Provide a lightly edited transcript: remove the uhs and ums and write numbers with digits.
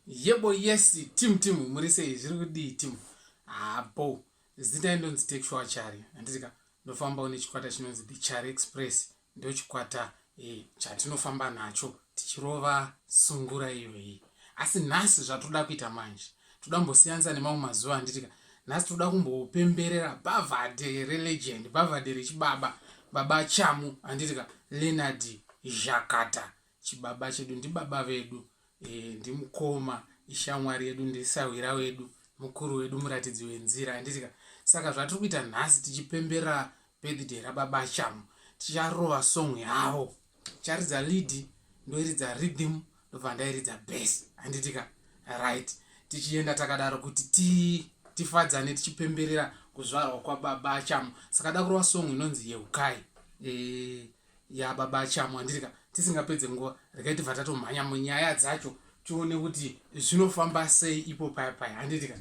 Yebo yes team muri sei zviri kudii team hapo zita indonzi Takesure Chari handitika ndofamba nechikwata chinonzi the Chari Express ndio chikwata chatinofamba nacho tichirova sungura iyoyi asi nhasi zvatoda kuita manje toda kumbosiyanisa nemamwe mazuva handitika nhasi toda kumbopemberera bhavhadhe relegend bhavhadhe rechibaba baba chamu handitika Leonard Jakata chibaba chedu ndibaba vedu ndimukoma ishamwari yedu ndisawira wedu mukuru wedu muratidzi wenzira handitika saka zvatiri kuita nhasi tichipembera birthday rababa chamu ticharova song yavo charidza lead ndoiridza rhythm ndobva ndairidza bass handitika right tichienda takadaro kuti tifadzane tichipemberera kuzvarwa kwababa chamu saka da kurova song inonzi Yeukai yababa chamu handitika tisingapedze nguva regai tibva tatomhanya munyaya dzacho tione kuti zvinofamba sei ipo paya handitika